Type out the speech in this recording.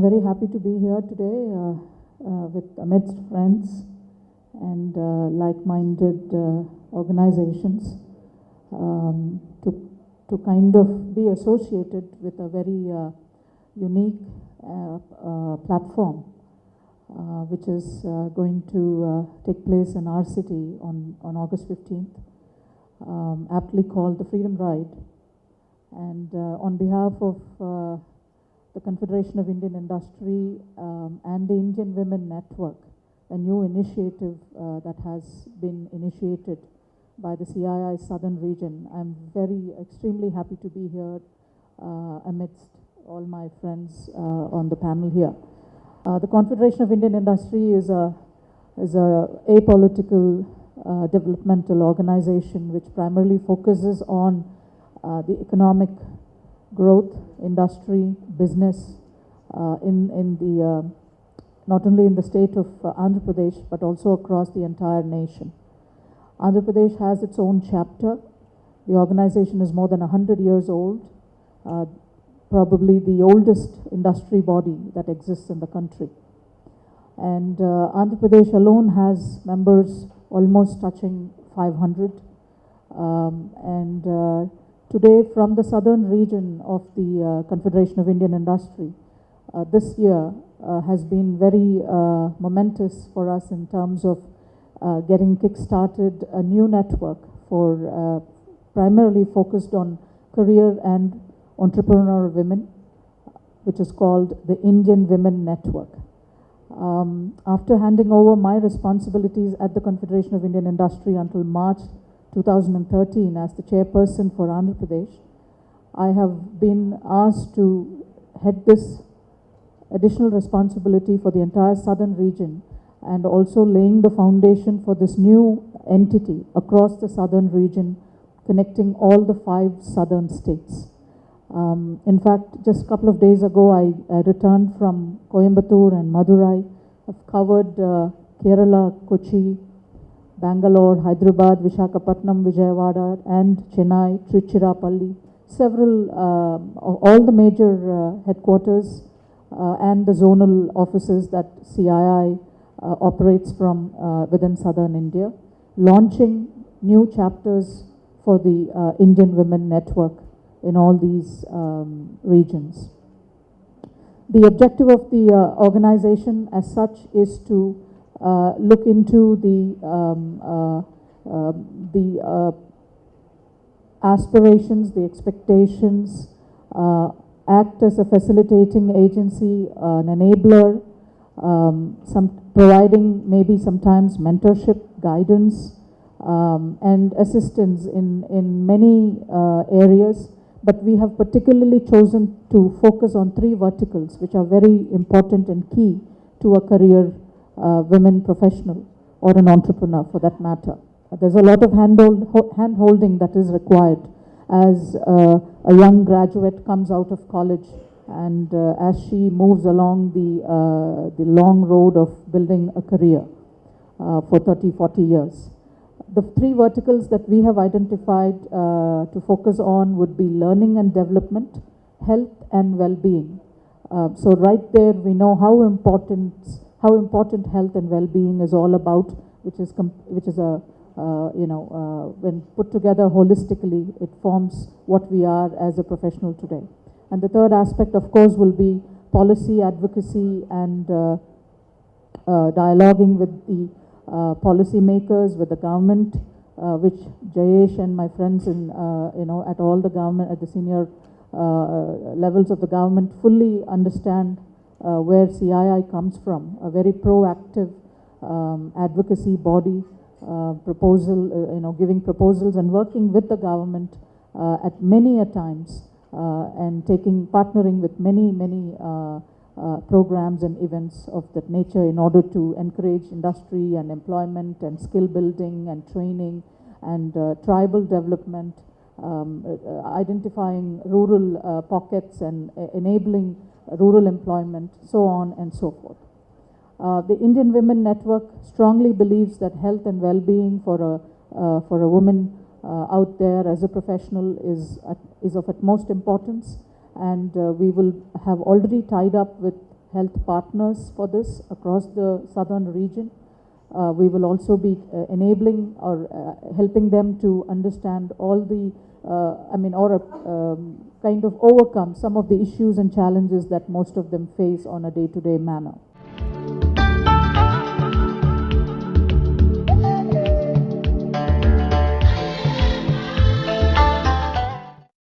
I'm very happy to be here today with amidst friends and like-minded organizations to kind of be associated with a very unique platform which is going to take place in our city on August 15th, aptly called the Freedom Ride. And on behalf of the Confederation of Indian Industry and the Indian Women Network, a new initiative that has been initiated by the CII Southern Region. I'm extremely happy to be here amidst all my friends on the panel here. The Confederation of Indian Industry is a apolitical developmental organization which primarily focuses on the economic growth, industry, business in the not only in the state of Andhra Pradesh but also across the entire nation. Andhra Pradesh has its own chapter. The organization is more than 100 years old, probably the oldest industry body that exists in the country. And Andhra Pradesh alone has members almost touching 500. Today, from the southern region of the Confederation of Indian Industry, this year has been very momentous for us in terms of getting kick-started a new network for primarily focused on career and entrepreneurial women, which is called the Indian Women Network. After handing over my responsibilities at the Confederation of Indian Industry until March 2013 as the chairperson for Andhra Pradesh, I have been asked to head this additional responsibility for the entire southern region and also laying the foundation for this new entity across the southern region, connecting all the 5 southern states. In fact, just a couple of days ago, I returned from Coimbatore and Madurai. I've covered Kerala, Kochi, Bangalore, Hyderabad, Visakhapatnam, Vijayawada, and Chennai, Tiruchirappalli, several, all the major headquarters and the zonal offices that CII operates from within southern India, launching new chapters for the Indian Women Network in all these regions. The objective of the organization as such is to look into the aspirations, the expectations, act as a facilitating agency, an enabler, providing maybe sometimes mentorship, guidance, and assistance in many areas. But we have particularly chosen to focus on 3 verticals which are very important and key to a career women professional or an entrepreneur for that matter. There's a lot of hand-holding that is required as a young graduate comes out of college and as she moves along the long road of building a career for 30, 40 years. The 3 verticals that we have identified to focus on would be learning and development, health and well-being. So right there we know how important health and well-being is all about, which is a when put together holistically, it forms what we are as a professional today. And the third aspect, of course, will be policy advocacy and dialoguing with the policy makers, with the government, which Jayesh and my friends in at all the government, at the senior levels of the government fully understand where CII comes from, a very proactive advocacy body, giving proposals and working with the government at many a times and partnering with many programs and events of that nature in order to encourage industry and employment and skill building and training and tribal development, identifying rural pockets and enabling rural employment, so on and so forth. The Indian Women Network strongly believes that health and well-being for a woman out there as a professional is of utmost importance, and we will have already tied up with health partners for this across the southern region. We will also be enabling or helping them to understand all the, kind of overcome some of the issues and challenges that most of them face on a day-to-day manner.